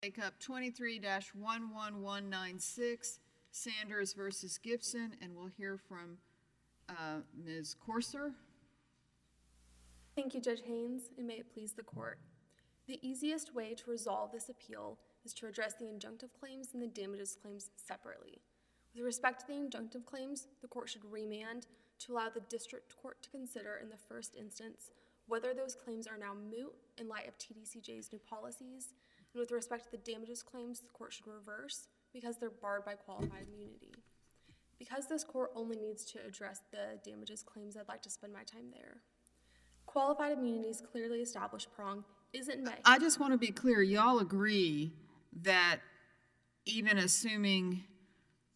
Take up 23-11196, Sanders versus Gibson, and we'll hear from Ms. Corser. Thank you, Judge Haynes, and may it please the court. The easiest way to resolve this appeal is to address the injunctive claims and the damages claims separately. With respect to the injunctive claims, the court should remand to allow the district court to consider in the first instance whether those claims are now moot in light of TDCJ's new policies. And with respect to the damages claims, the court should reverse because they're barred by qualified immunity. Because this court only needs to address the damages claims, I'd like to spend my time there. Qualified immunity's clearly established prong isn't met. I just want to be clear, y'all agree that even assuming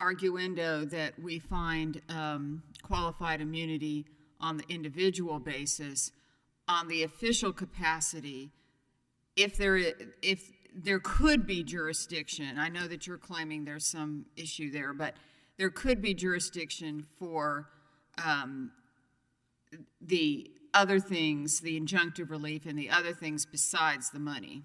arguendo that we find qualified immunity on the individual basis, on the official capacity, if there could be jurisdiction, I know that you're claiming there's some issue there, but there could be jurisdiction for the other things, the injunctive relief and the other things besides the money.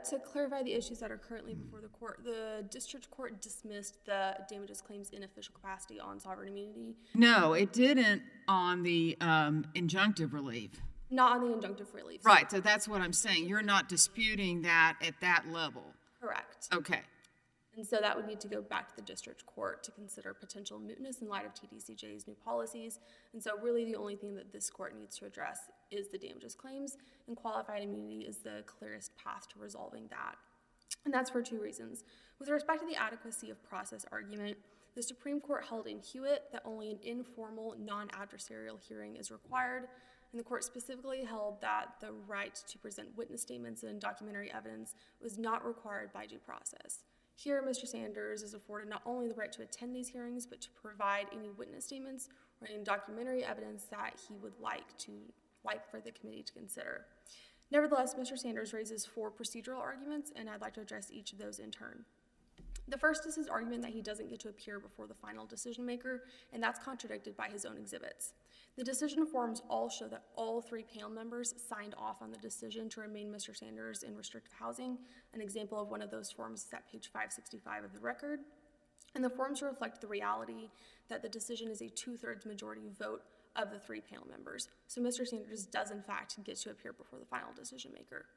To clarify the issues that are currently before the court, the district court dismissed the damages claims in official capacity on sovereign immunity. No, it didn't on the injunctive relief. Not on the injunctive relief. Right, so that's what I'm saying. You're not disputing that at that level. Correct. Okay. And so that would need to go back to the district court to consider potential mootness in light of TDCJ's new policies. And so really the only thing that this court needs to address is the damages claims, and qualified immunity is the clearest path to resolving that. And that's for two reasons. With respect to the adequacy of process argument, the Supreme Court held in Hewitt that only an informal, non-adversarial hearing is required, and the court specifically held that the right to present witness statements and documentary evidence was not required by due process. Here, Mr. Sanders is afforded not only the right to attend these hearings, but to provide any witness statements or any documentary evidence that he would like for the committee to consider. Nevertheless, Mr. Sanders raises four procedural arguments, and I'd like to address each of those in turn. The first is his argument that he doesn't get to appear before the final decision maker, and that's contradicted by his own exhibits. The decision forms all show that all three panel members signed off on the decision to remain Mr. Sanders in restrictive housing. An example of one of those forms is at page 565 of the record. And the forms reflect the reality that the decision is a 2/3 majority vote of the three panel members. So Mr. Sanders does in fact get to appear before the final decision maker.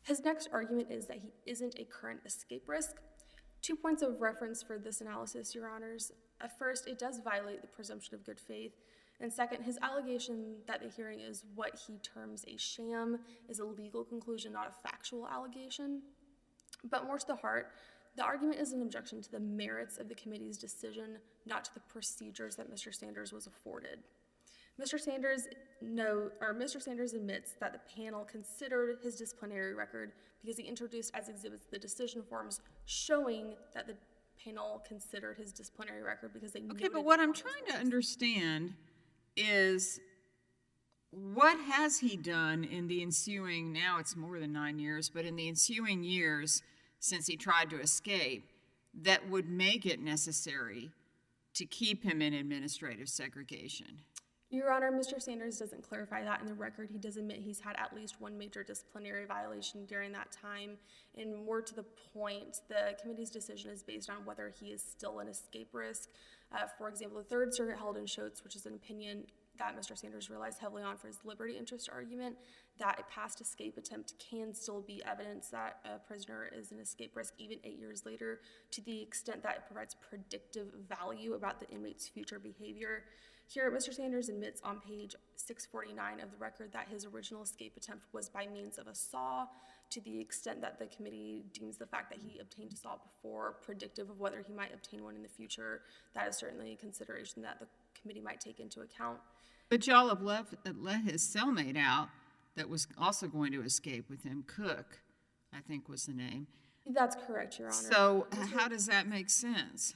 His next argument is that he isn't a current escape risk. 2 points of reference for this analysis, Your Honors. First, it does violate the presumption of good faith. And second, his allegation that the hearing is what he terms a sham is a legal conclusion, not a factual allegation. But more to the heart, the argument is an objection to the merits of the committee's decision, not to the procedures that Mr. Sanders was afforded. Mr. Sanders admits that the panel considered his disciplinary record because he introduced as exhibits the decision forms showing that the panel considered his disciplinary record because they Okay, but what I'm trying to understand is what has he done in the ensuing, now it's more than 9 years, but in the ensuing years since he tried to escape that would make it necessary to keep him in administrative segregation? Your Honor, Mr. Sanders doesn't clarify that in the record. He does admit he's had at least one major disciplinary violation during that time. And more to the point, the committee's decision is based on whether he is still an escape risk. For example, the Third Circuit held in Schultz, which is an opinion that Mr. Sanders relies heavily on for his liberty interest argument, that a past escape attempt can still be evidence that a prisoner is an escape risk even 8 years later, to the extent that it provides predictive value about the inmate's future behavior. Here, Mr. Sanders admits on page 649 of the record that his original escape attempt was by means of a saw, to the extent that the committee deems the fact that he obtained a saw before predictive of whether he might obtain one in the future. That is certainly a consideration that the committee might take into account. But y'all have let his cellmate out that was also going to escape with him. Cook, I think was the name. That's correct, Your Honor. So how does that make sense?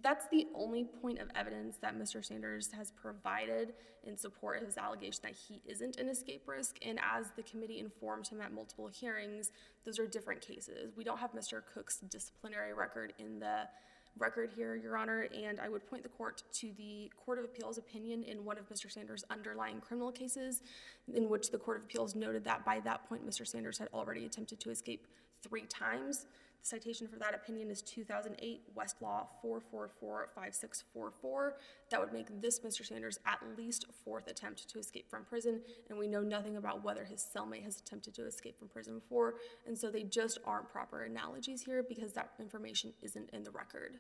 That's the only point of evidence that Mr. Sanders has provided in support of his allegation that he isn't an escape risk. And as the committee informed him at multiple hearings, those are different cases. We don't have Mr. Cook's disciplinary record in the record here, Your Honor, and I would point the court to the Court of Appeals opinion in one of Mr. Sanders' underlying criminal cases, in which the Court of Appeals noted that by that point Mr. Sanders had already attempted to escape 3 times. The citation for that opinion is 2008 Westlaw 4445644. That would make this Mr. Sanders' at least 4th attempt to escape from prison, and we know nothing about whether his cellmate has attempted to escape from prison before, and so they just aren't proper analogies here because that information isn't in the record.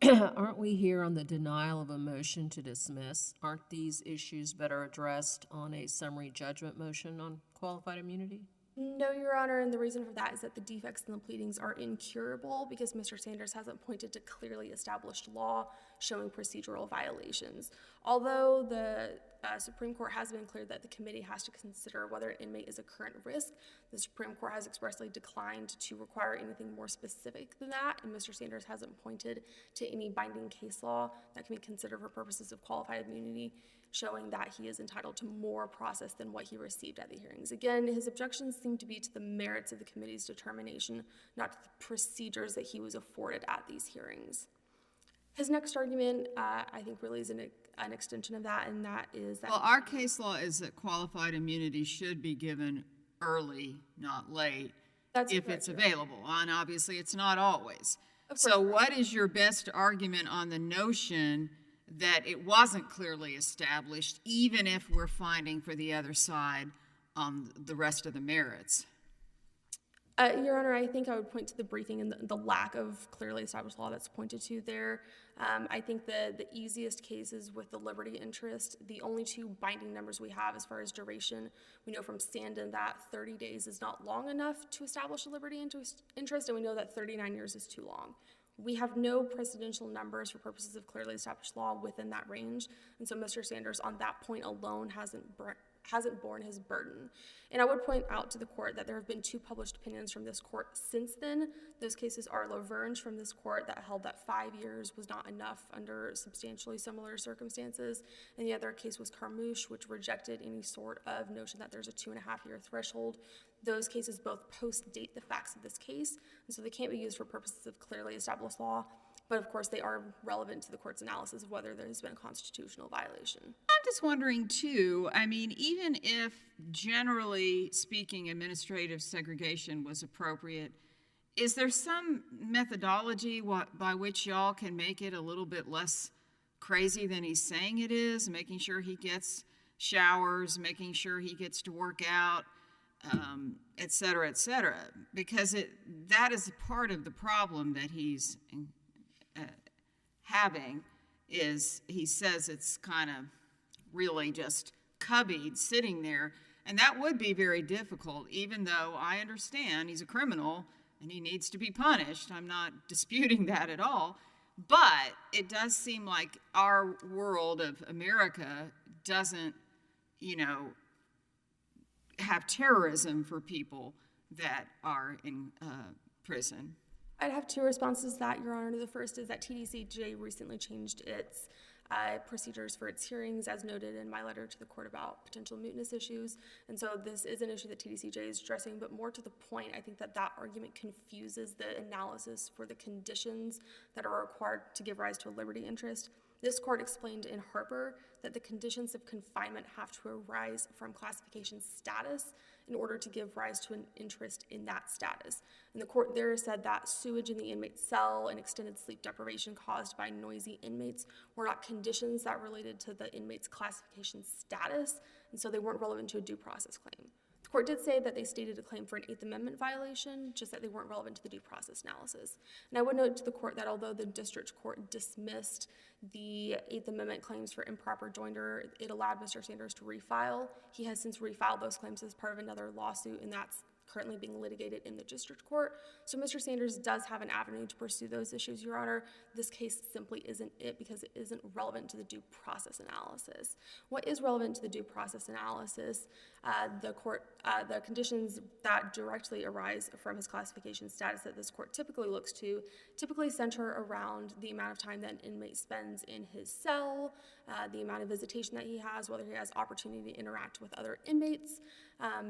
Aren't we here on the denial of a motion to dismiss? Aren't these issues better addressed on a summary judgment motion on qualified immunity? No, Your Honor, and the reason for that is that the defects in the pleadings are incurable because Mr. Sanders hasn't pointed to clearly established law showing procedural violations. Although the Supreme Court has been clear that the committee has to consider whether an inmate is a current risk, the Supreme Court has expressly declined to require anything more specific than that, and Mr. Sanders hasn't pointed to any binding case law that can be considered for purposes of qualified immunity, showing that he is entitled to more process than what he received at the hearings. Again, his objections seem to be to the merits of the committee's determination, not to the procedures that he was afforded at these hearings. His next argument, I think, really is an extension of that, and that is that— Well, our case law is that qualified immunity should be given early, not late, if it's available, and obviously it's not always. So what is your best argument on the notion that it wasn't clearly established, even if we're finding for the other side on the rest of the merits? Your Honor, I think I would point to the briefing and the lack of clearly established law that's pointed to there. I think the easiest case is with the liberty interest. The only 2 binding numbers we have as far as duration, we know from Standen that 30 days is not long enough to establish a liberty interest, and we know that 39 years is too long. We have no presidential numbers for purposes of clearly established law within that range, and so Mr. Sanders on that point alone hasn't borne his burden. And I would point out to the court that there have been 2 published opinions from this court since then. Those cases are Lavergne from this court that held that 5 years was not enough under substantially similar circumstances, and the other case was Carmouche, which rejected any sort of notion that there's a 2.5-year threshold. Those cases both post-date the facts of this case, and so they can't be used for purposes of clearly established law, but of course they are relevant to the court's analysis of whether there has been a constitutional violation. I'm just wondering, too, I mean, even if generally speaking administrative segregation was appropriate, is there some methodology by which y'all can make it a little bit less crazy than he's saying it is, making sure he gets showers, making sure he gets to work out, et cetera, because that is part of the problem that he's having, is he says it's kind of really just cubbied sitting there, and that would be very difficult, even though I understand he's a criminal and he needs to be punished. I'm not disputing that at all, but it does seem like our world of America doesn't, have terrorism for people that are in prison. I'd have 2 responses to that, Your Honor. The first is that TDCJ recently changed its procedures for its hearings, as noted in my letter to the court about potential mootness issues. And so this is an issue that TDCJ is addressing, but more to the point, I think that argument confuses the analysis for the conditions that are required to give rise to a liberty interest. This court explained in Harper that the conditions of confinement have to arise from classification status in order to give rise to an interest in that status. And the court there said that sewage in the inmate's cell and extended sleep deprivation caused by noisy inmates were not conditions that related to the inmate's classification status, and so they weren't relevant to a due process claim. The court did say that they stated a claim for an 8th Amendment violation, just that they weren't relevant to the due process analysis. And I would note to the court that although the district court dismissed the 8th Amendment claims for improper joinder, it allowed Mr. Sanders to refile. He has since refiled those claims as part of another lawsuit, and that's currently being litigated in the district court. So Mr. Sanders does have an avenue to pursue those issues, Your Honor. This case simply isn't it because it isn't relevant to the due process analysis. What is relevant to the due process analysis, the conditions that directly arise from his classification status that this court typically looks to typically center around the amount of time that an inmate spends in his cell, the amount of visitation that he has, whether he has opportunity to interact with other inmates,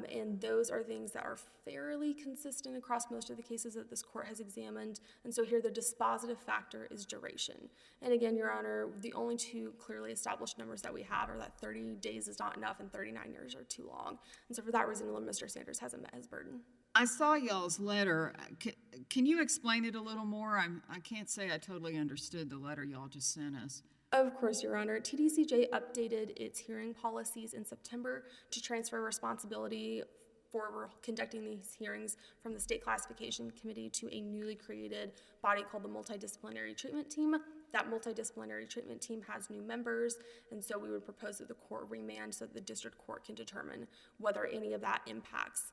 and those are things that are fairly consistent across most of the cases that this court has examined. And so here the dispositive factor is duration. And again, Your Honor, the only 2 clearly established numbers that we have are that 30 days is not enough and 39 years are too long. And so for that reason alone, Mr. Sanders hasn't met his burden. I saw y'all's letter. Can you explain it a little more? I can't say I totally understood the letter y'all just sent us. Of course, Your Honor. TDCJ updated its hearing policies in September to transfer responsibility for conducting these hearings from the State Classification Committee to a newly created body called the Multidisciplinary Treatment Team. That multidisciplinary treatment team has new members, and so we would propose that the court remand so that the district court can determine whether any of that impacts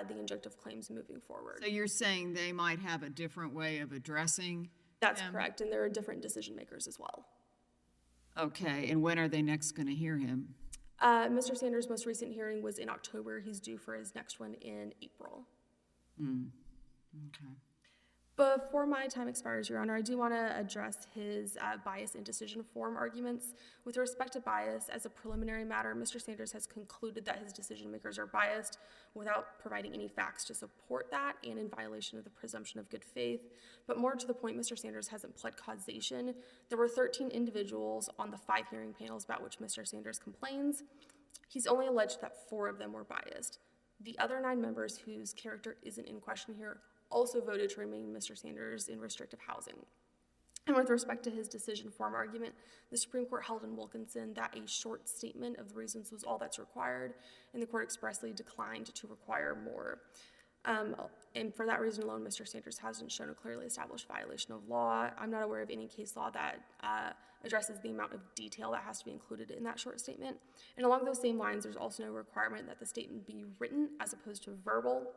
the injunctive claims moving forward. So you're saying they might have a different way of addressing That's them? correct, and there are different decision makers as well. Okay, and when are they next going to hear him? Mr. Sanders' most recent hearing was in October. He's due for his next one in April. Okay. Before my time expires, Your Honor, I do want to address his bias in decision form arguments. With respect to bias, as a preliminary matter, Mr. Sanders has concluded that his decision makers are biased without providing any facts to support that and in violation of the presumption of good faith. But more to the point, Mr. Sanders hasn't pled causation. There were 13 individuals on the 5 hearing panels about which Mr. Sanders complains. He's only alleged that 4 of them were biased. The other 9 members whose character isn't in question here also voted to remain Mr. Sanders in restrictive housing. And with respect to his decision form argument, the Supreme Court held in Wilkinson that a short statement of the reasons was all that's required, and the court expressly declined to require more. And for that reason alone, Mr. Sanders hasn't shown a clearly established violation of law. I'm not aware of any case law that addresses the amount of detail that has to be included in that short statement. And along those same lines, there's also no requirement that the statement be written as opposed to verbal.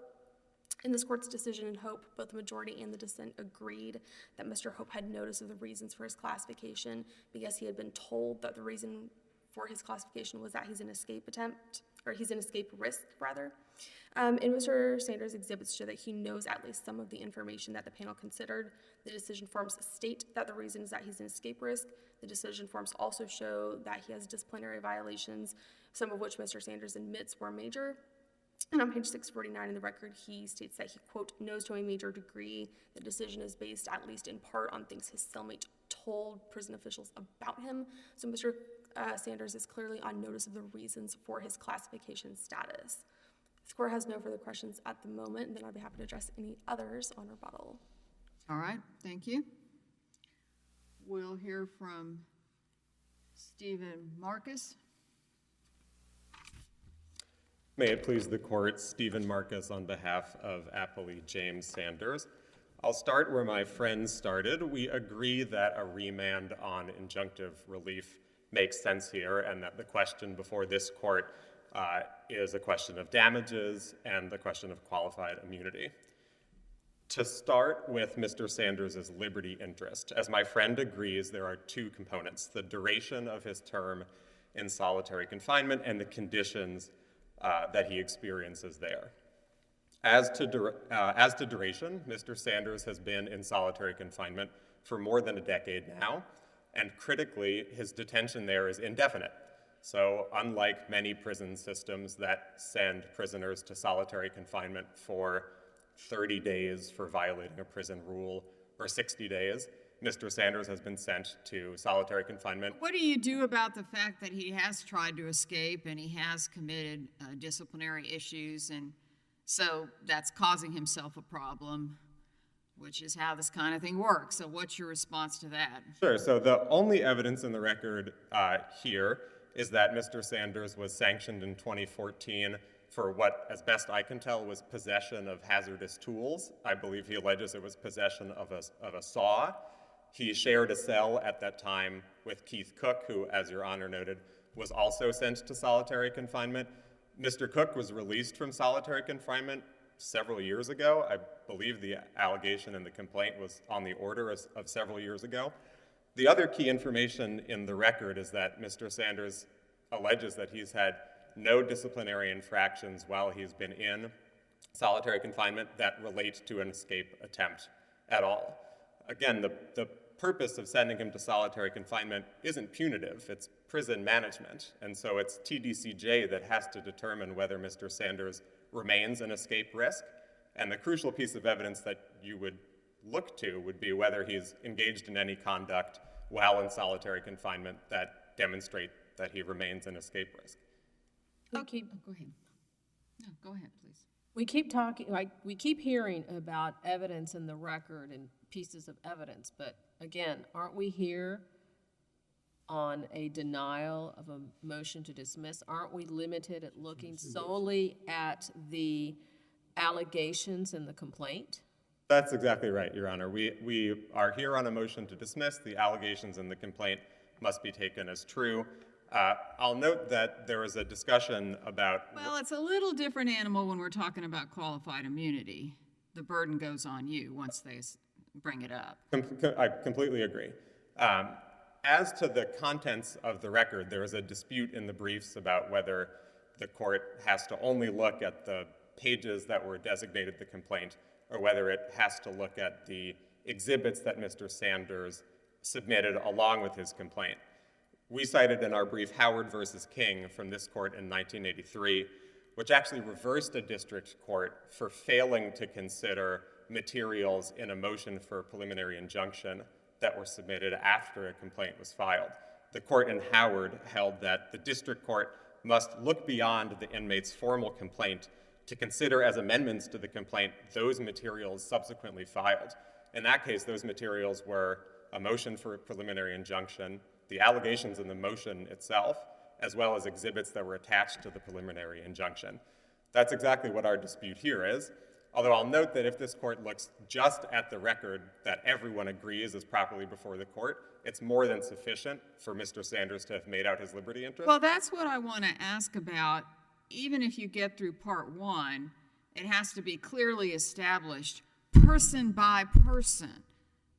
In this court's decision in Hope, both the majority and the dissent agreed that Mr. Hope had notice of the reasons for his classification because he had been told that the reason for his classification was that he's an escape risk, rather. And Mr. Sanders' exhibits show that he knows at least some of the information that the panel considered. The decision forms state that the reason is that he's an escape risk. The decision forms also show that he has disciplinary violations, some of which Mr. Sanders admits were major. And on page 649 in the record, he states that he, quote, knows to a major degree the decision is based at least in part on things his cellmate told prison officials about him. So Mr. Sanders is clearly on notice of the reasons for his classification status. If the court has no further questions at the moment, then I'd be happy to address any others on rebuttal. All right, thank you. We'll hear from Stephen Marcus. May it please the court, Stephen Marcus on behalf of appellee James Sanders. I'll start where my friend started. We agree that a remand on injunctive relief makes sense here and that the question before this court is a question of damages and the question of qualified immunity. To start with Mr. Sanders' liberty interest, as my friend agrees, there are 2 components: the duration of his term in solitary confinement and the conditions that he experiences there. As to duration, Mr. Sanders has been in solitary confinement for more than a decade now, and critically, his detention there is indefinite. So unlike many prison systems that send prisoners to solitary confinement for 30 days for violating a prison rule or 60 days, Mr. Sanders has been sent to solitary confinement. What do you do about the fact that he has tried to escape and he has committed disciplinary issues, and so that's causing himself a problem, which is how this kind of thing works? So what's your response to that? Sure, so the only evidence in the record here is that Mr. Sanders was sanctioned in 2014 for what, as best I can tell, was possession of hazardous tools. I believe he alleges it was possession of a saw. He shared a cell at that time with Keith Cook, who, as Your Honor noted, was also sent to solitary confinement. Mr. Cook was released from solitary confinement several years ago. I believe the allegation in the complaint was on the order of several years ago. The other key information in the record is that Mr. Sanders alleges that he's had no disciplinary infractions while he's been in solitary confinement that relate to an escape attempt at all. Again, the purpose of sending him to solitary confinement isn't punitive, it's prison management. And so it's TDCJ that has to determine whether Mr. Sanders remains an escape risk. And the crucial piece of evidence that you would look to would be whether he's engaged in any conduct while in solitary confinement that demonstrate that he remains an escape risk. Okay, go ahead. No, go ahead, please. We keep talking, like, we keep hearing about evidence in the record and pieces of evidence, but again, aren't we here on a denial of a motion to dismiss? Aren't we limited at looking solely at the allegations in the complaint? That's exactly right, Your Honor. We are here on a motion to dismiss. The allegations in the complaint must be taken as true. I'll note that there was a discussion about... Well, it's a little different animal when we're talking about qualified immunity. The burden goes on you once they bring it up. I completely agree. As to the contents of the record, there is a dispute in the briefs about whether the court has to only look at the pages that were designated the complaint or whether it has to look at the exhibits that Mr. Sanders submitted along with his complaint. We cited in our brief Howard versus King from this court in 1983, which actually reversed a district court for failing to consider materials in a motion for a preliminary injunction that were submitted after a complaint was filed. The court in Howard held that the district court must look beyond the inmate's formal complaint to consider as amendments to the complaint those materials subsequently filed. In that case, those materials were a motion for a preliminary injunction, the allegations in the motion itself, as well as exhibits that were attached to the preliminary injunction. That's exactly what our dispute here is, although I'll note that if this court looks just at the record that everyone agrees is properly before the court, it's more than sufficient for Mr. Sanders to have made out his liberty interest. Well, that's what I want to ask about. Even if you get through part one, it has to be clearly established person by person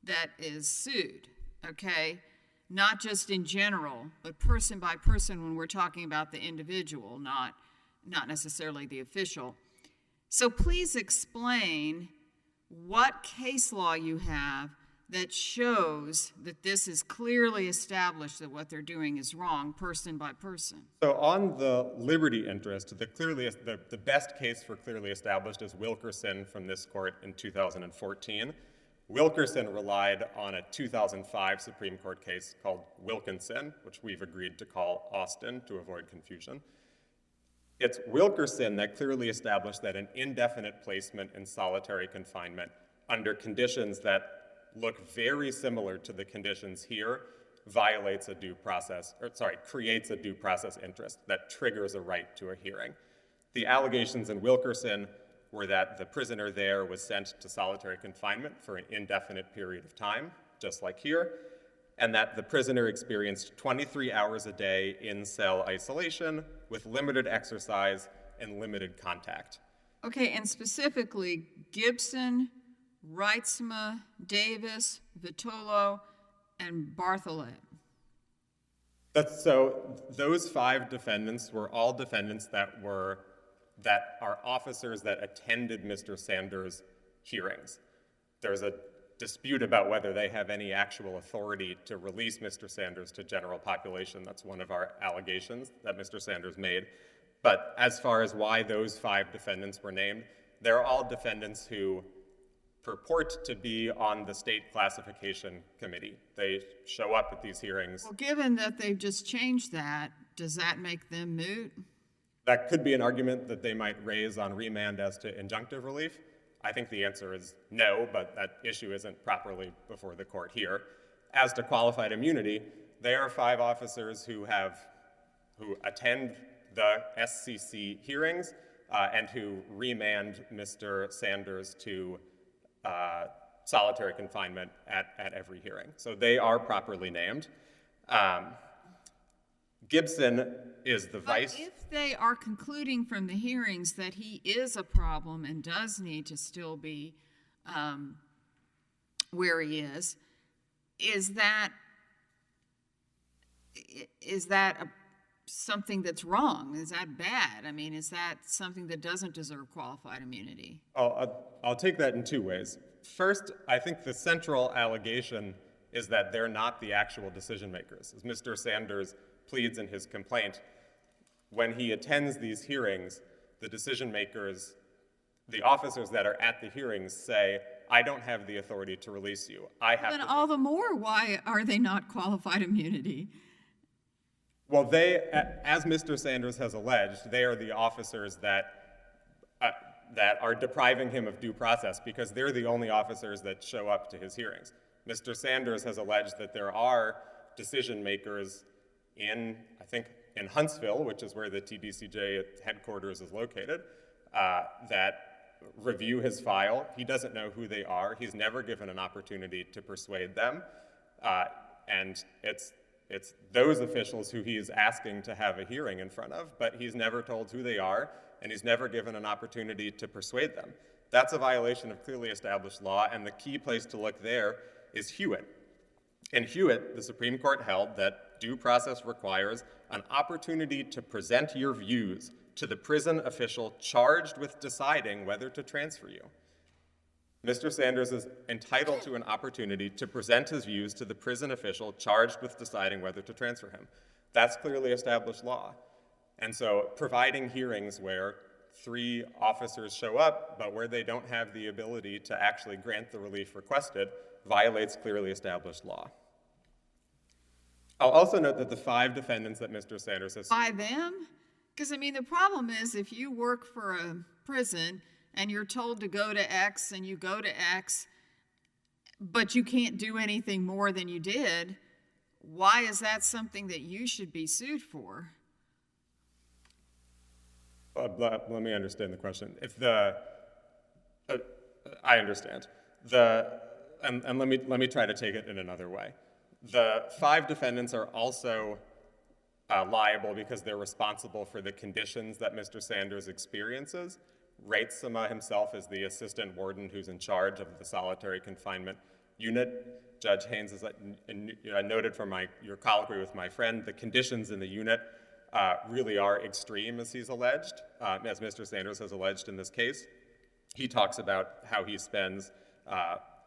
that is sued, okay? Not just in general, but person by person when we're talking about the individual, not necessarily the official. So please explain what case law you have that shows that this is clearly established that what they're doing is wrong, person by person. So on the liberty interest, the best case for clearly established is Wilkerson from this court in 2014. Wilkerson relied on a 2005 Supreme Court case called Wilkinson, which we've agreed to call Austin to avoid confusion. It's Wilkerson that clearly established that an indefinite placement in solitary confinement under conditions that look very similar to the conditions here creates a due process interest that triggers a right to a hearing. The allegations in Wilkerson were that the prisoner there was sent to solitary confinement for an indefinite period of time, just like here, and that the prisoner experienced 23 hours a day in cell isolation with limited exercise and limited contact. Okay, and specifically Gibson, Reitzma, Davis, Vitolo, and Bartholet. So those 5 defendants were all defendants that are officers that attended Mr. Sanders' hearings. There's a dispute about whether they have any actual authority to release Mr. Sanders to general population. That's one of our allegations that Mr. Sanders made. But as far as why those 5 defendants were named, they're all defendants who purport to be on the state classification committee. They show up at these hearings. Well, given that they've just changed that, does that make them moot? That could be an argument that they might raise on remand as to injunctive relief. I think the answer is no, but that issue isn't properly before the court here. As to qualified immunity, there are 5 officers who attend the SCC hearings and who remand Mr. Sanders to solitary confinement at every hearing. So they are properly named. Gibson is the vice. But if they are concluding from the hearings that he is a problem and does need to still be where he is that something that's wrong? Is that bad? I mean, is that something that doesn't deserve qualified immunity? I'll take that in 2 ways. First, I think the central allegation is that they're not the actual decision makers. As Mr. Sanders pleads in his complaint, when he attends these hearings, the decision makers, the officers that are at the hearings say, I don't have the authority to release you. Then all the more, why are they not qualified immunity? Well, they, as Mr. Sanders has alleged, they are the officers that that are depriving him of due process because they're the only officers that show up to his hearings. Mr. Sanders has alleged that there are decision makers in, I think, in Huntsville, which is where the TDCJ headquarters is located, that review his file. He doesn't know who they are. He's never given an opportunity to persuade them. And it's those officials who he is asking to have a hearing in front of, but he's never told who they are, and he's never given an opportunity to persuade them. That's a violation of clearly established law, and the key place to look there is Hewitt. In Hewitt, the Supreme Court held that due process requires an opportunity to present your views to the prison official charged with deciding whether to transfer you. Mr. Sanders is entitled to an opportunity to present his views to the prison official charged with deciding whether to transfer him. That's clearly established law. And so providing hearings where 3 officers show up, but where they don't have the ability to actually grant the relief requested, violates clearly established law. I'll also note that the 5 defendants that Mr. Sanders has... By them? Because, I mean, the problem is if you work for a prison and you're told to go to X and you go to X, but you can't do anything more than you did, why is that something that you should be sued for? Let me understand the question. I understand. And let me try to take it in another way. The 5 defendants are also liable because they're responsible for the conditions that Mr. Sanders experiences. Reitzema himself is the assistant warden who's in charge of the solitary confinement unit. Judge Haynes, as I noted from your colloquy with my friend, the conditions in the unit really are extreme, as he's alleged, as Mr. Sanders has alleged in this case. He talks about how he spends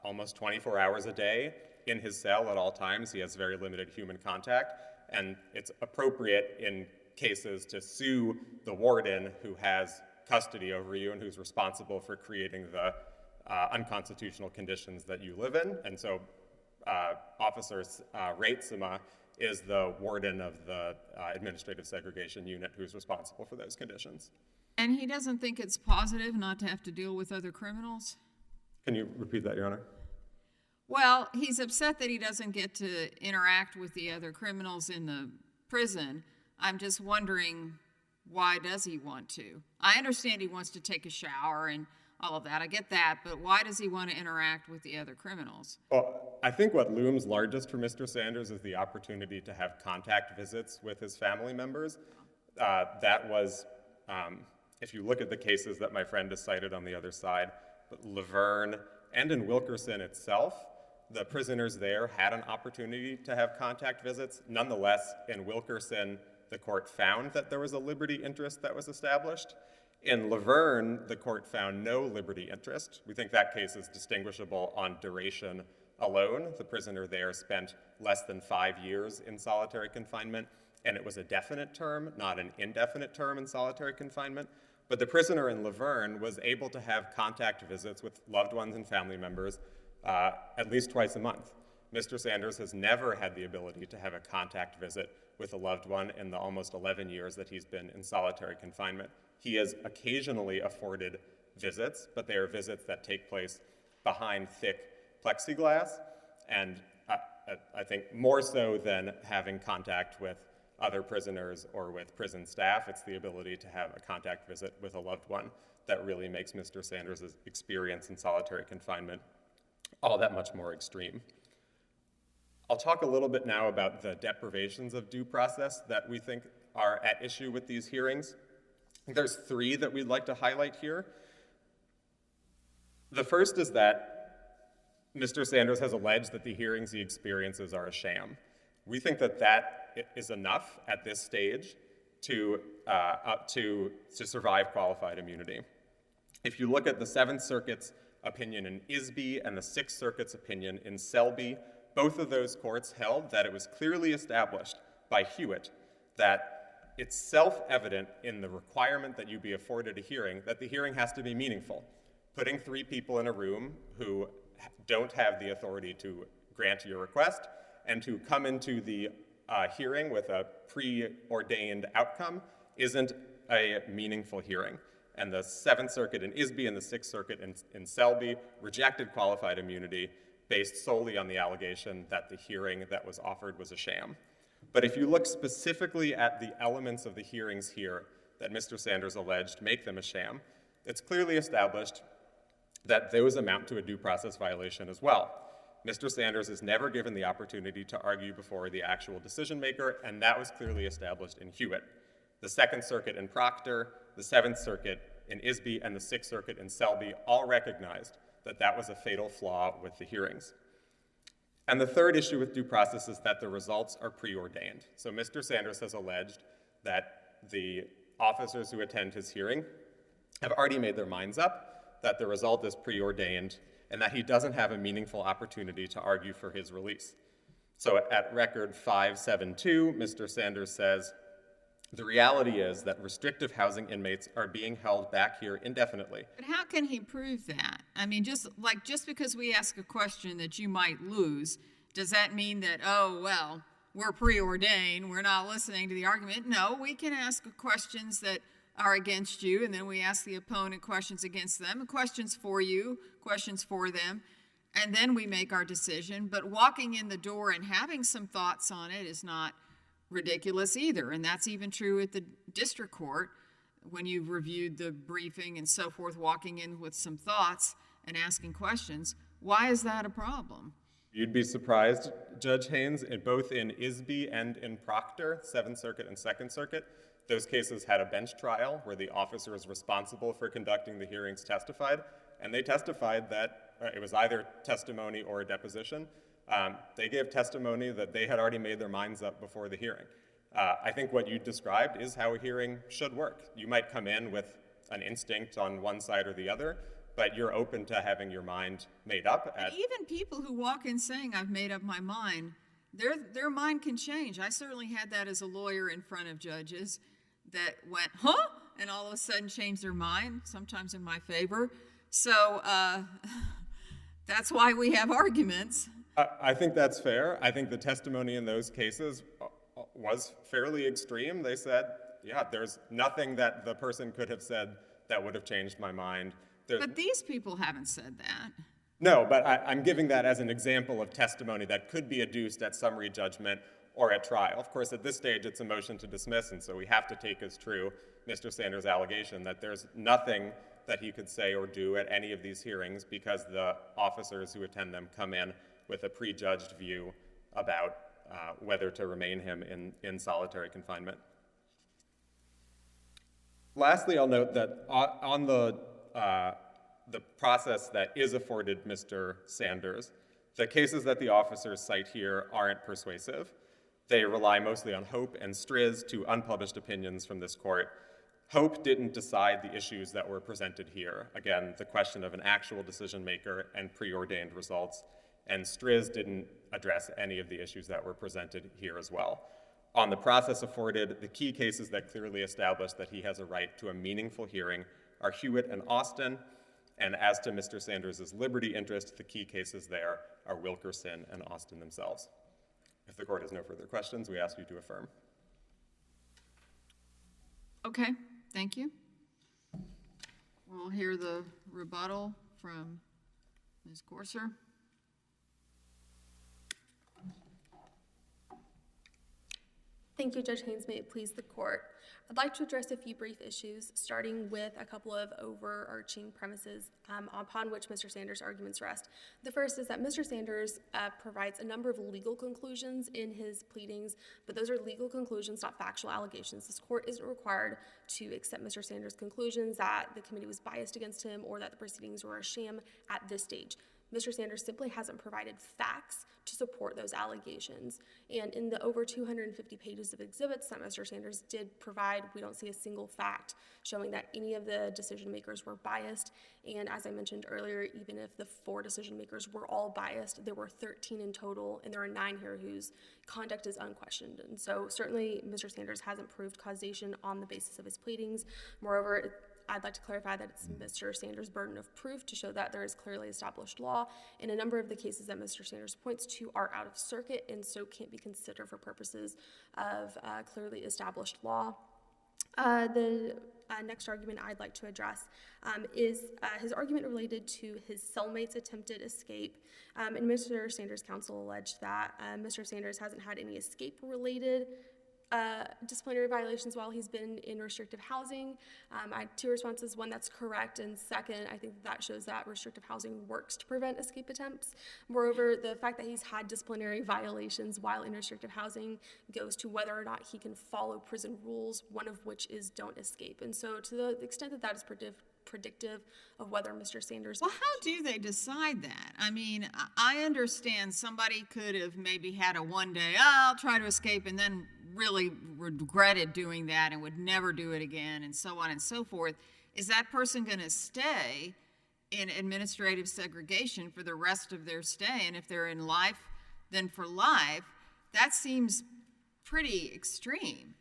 almost 24 hours a day in his cell at all times. He has very limited human contact, and it's appropriate in cases to sue the warden who has custody over you and who's responsible for creating the unconstitutional conditions that you live in. And so Officer Reitzema is the warden of the administrative segregation unit who's responsible for those conditions. And he doesn't think it's positive not to have to deal with other criminals? Can you repeat that, Your Honor? Well, he's upset that he doesn't get to interact with the other criminals in the prison. I'm just wondering, why does he want to? I understand he wants to take a shower and all of that. I get that, but why does he want to interact with the other criminals? Well, I think what looms largest for Mr. Sanders is the opportunity to have contact visits with his family members. That was, if you look at the cases that my friend has cited on the other side, Laverne and in Wilkerson itself, the prisoners there had an opportunity to have contact visits. Nonetheless, in Wilkerson, the court found that there was a liberty interest that was established. In Laverne, the court found no liberty interest. We think that case is distinguishable on duration alone. The prisoner there spent less than 5 years in solitary confinement, and it was a definite term, not an indefinite term in solitary confinement. But the prisoner in Laverne was able to have contact visits with loved ones and family members at least twice a month. Mr. Sanders has never had the ability to have a contact visit with a loved one in the almost 11 years that he's been in solitary confinement. He is occasionally afforded visits, but they are visits that take place behind thick plexiglass, and I think more so than having contact with other prisoners or with prison staff, it's the ability to have a contact visit with a loved one that really makes Mr. Sanders' experience in solitary confinement all that much more extreme. I'll talk a little bit now about the deprivations of due process that we think are at issue with these hearings. I think there's 3 that we'd like to highlight here. The first is that Mr. Sanders has alleged that the hearings he experiences are a sham. We think that that is enough at this stage to survive qualified immunity. If you look at the 7th Circuit's opinion in Isby and the 6th Circuit's opinion in Selby, both of those courts held that it was clearly established by Hewitt that it's self-evident in the requirement that you be afforded a hearing that the hearing has to be meaningful. Putting 3 people in a room who don't have the authority to grant your request and to come into the hearing with a preordained outcome isn't a meaningful hearing. and the Seventh Circuit in Isby and the Sixth Circuit in Selby rejected qualified immunity based solely on the allegation that the hearing that was offered was a sham. But if you look specifically at the elements of the hearings here that Mr. Sanders alleged make them a sham, it's clearly established that those amount to a due process violation as well. Mr. Sanders is never given the opportunity to argue before the actual decision maker, and that was clearly established in Hewitt. The Second Circuit in Proctor, the Seventh Circuit in Isby, and the Sixth Circuit in Selby all recognized that that was a fatal flaw with the hearings. And the third issue with due process is that the results are preordained. So Mr. Sanders has alleged that the officers who attend his hearing have already made their minds up, that the result is preordained, and that he doesn't have a meaningful opportunity to argue for his release. So at record 572, Mr. Sanders says, "The reality is that restrictive housing inmates are being held back here indefinitely." But how can he prove that? I mean, just because we ask a question that you might lose, does that mean that, oh, well, we're preordained, we're not listening to the argument? No, we can ask questions that are against you, and then we ask the opponent questions against them, and questions for you, questions for them, and then we make our decision. But walking in the door and having some thoughts on it is not ridiculous either, and that's even true at the district court when you've reviewed the briefing and so forth, walking in with some thoughts and asking questions. Why is that a problem? You'd be surprised, Judge Haynes, both in Isby and in Proctor, Seventh Circuit and Second Circuit, those cases had a bench trial where the officers responsible for conducting the hearings testified, and they testified that it was either testimony or a deposition. They gave testimony that they had already made their minds up before the hearing. I think what you described is how a hearing should work. You might come in with an instinct on one side or the other, but you're open to having your mind made up. Even people who walk in saying, "I've made up my mind," their mind can change. I certainly had that as a lawyer in front of judges that went, huh? And all of a sudden changed their mind, sometimes in my favor. So that's why we have arguments. I think that's fair. I think the testimony in those cases was fairly extreme. They said, yeah, there's nothing that the person could have said that would have changed my mind. But these people haven't said that. No, but I'm giving that as an example of testimony that could be adduced at summary judgment or at trial. Of course, at this stage, it's a motion to dismiss, and so we have to take as true Mr. Sanders' allegation that there's nothing that he could say or do at any of these hearings because the officers who attend them come in with a prejudged view about whether to remain him in solitary confinement. Lastly, I'll note that on the process that is afforded Mr. Sanders, the cases that the officers cite here aren't persuasive. They rely mostly on Hope and Striz, two unpublished opinions from this court. Hope didn't decide the issues that were presented here. Again, the question of an actual decision maker and preordained results. And Striz didn't address any of the issues that were presented here as well. On the process afforded, the key cases that clearly establish that he has a right to a meaningful hearing are Hewitt and Austin, and as to Mr. Sanders' liberty interest, the key cases there are Wilkerson and Austin themselves. If the court has no further questions, we ask you to affirm. Okay, thank you. We'll hear the rebuttal from Ms. Corser. Thank you, Judge Haynes. May it please the court. I'd like to address a few brief issues, starting with a couple of overarching premises upon which Mr. Sanders' arguments rest. The first is that Mr. Sanders provides a number of legal conclusions in his pleadings, but those are legal conclusions, not factual allegations. This court isn't required to accept Mr. Sanders' conclusions that the committee was biased against him or that the proceedings were a sham at this stage. Mr. Sanders simply hasn't provided facts to support those allegations. And in the over 250 pages of exhibits that Mr. Sanders did provide, we don't see a single fact showing that any of the decision makers were biased. And as I mentioned earlier, even if the 4 decision makers were all biased, there were 13 in total, and there are 9 here whose conduct is unquestioned. And so certainly Mr. Sanders hasn't proved causation on the basis of his pleadings. Moreover, I'd like to clarify that it's Mr. Sanders' burden of proof to show that there is clearly established law, and a number of the cases that Mr. Sanders points to are out of circuit and so can't be considered for purposes of clearly established law. The next argument I'd like to address is his argument related to his cellmate's attempted escape. And Mr. Sanders' counsel alleged that Mr. Sanders hasn't had any escape-related disciplinary violations while he's been in restrictive housing. I had two responses. One, that's correct, and second, I think that shows that restrictive housing works to prevent escape attempts. Moreover, the fact that he's had disciplinary violations while in restrictive housing goes to whether or not he can follow prison rules, one of which is don't escape. And so to the extent that that is predictive of whether Mr. Sanders... Well, how do they decide that? I mean, I understand somebody could have maybe had a one-day, I'll try to escape, and then really regretted doing that and would never do it again, and so on and so forth. Is that person going to stay in administrative segregation for the rest of their stay? And if they're in life, then for life, that seems pretty extreme.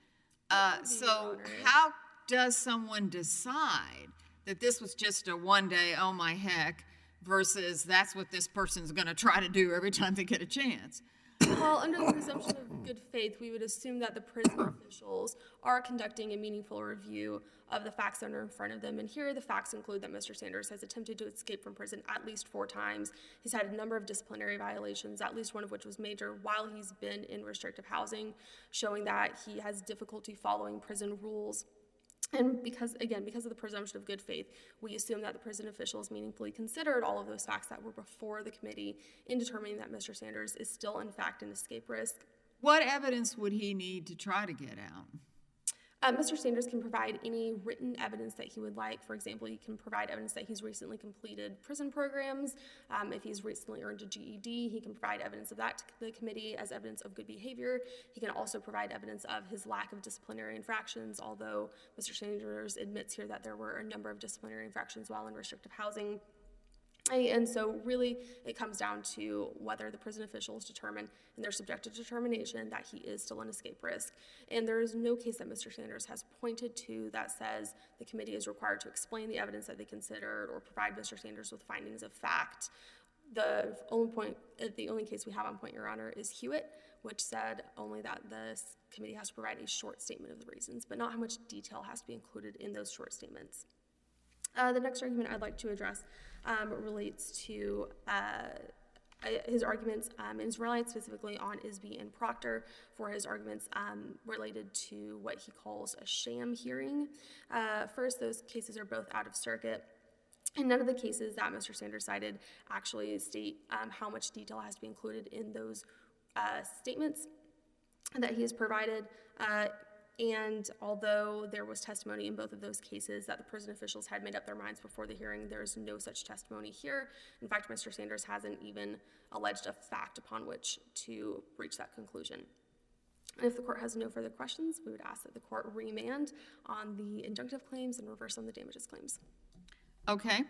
So how does someone decide that this was just a one-day, oh my heck, versus that's what this person's going to try to do every time they get a chance? Well, under the presumption of good faith, we would assume that the prison officials are conducting a meaningful review of the facts that are in front of them. And here the facts include that Mr. Sanders has attempted to escape from prison at least 4 times. He's had a number of disciplinary violations, at least one of which was major, while he's been in restrictive housing, showing that he has difficulty following prison rules. And because of the presumption of good faith, we assume that the prison officials meaningfully considered all of those facts that were before the committee in determining that Mr. Sanders is still, in fact, an escape risk. What evidence would he need to try to get out? Mr. Sanders can provide any written evidence that he would like. For example, he can provide evidence that he's recently completed prison programs. If he's recently earned a GED, he can provide evidence of that to the committee as evidence of good behavior. He can also provide evidence of his lack of disciplinary infractions, although Mr. Sanders admits here that there were a number of disciplinary infractions while in restrictive housing. And so really it comes down to whether the prison officials determine in their subjective determination that he is still an escape risk. And there is no case that Mr. Sanders has pointed to that says the committee is required to explain the evidence that they considered or provide Mr. Sanders with findings of fact. The only case we have on point, Your Honor, is Hewitt, which said only that the committee has to provide a short statement of the reasons, but not how much detail has to be included in those short statements. The next argument I'd like to address relates to his arguments and is relied specifically on Isby and Proctor for his arguments related to what he calls a sham hearing. First, those cases are both out of circuit. And none of the cases that Mr. Sanders cited actually state how much detail has to be included in those statements that he has provided. And although there was testimony in both of those cases that the prison officials had made up their minds before the hearing, there is no such testimony here. In fact, Mr. Sanders hasn't even alleged a fact upon which to reach that conclusion. And if the court has no further questions, we would ask that the court remand on the injunctive claims and reverse on the damages claims. Okay.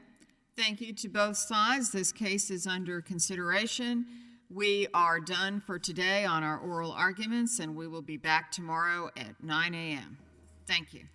Thank you to both sides. This case is under consideration. We are done for today on our oral arguments, and we will be back tomorrow at 9 a.m. Thank you.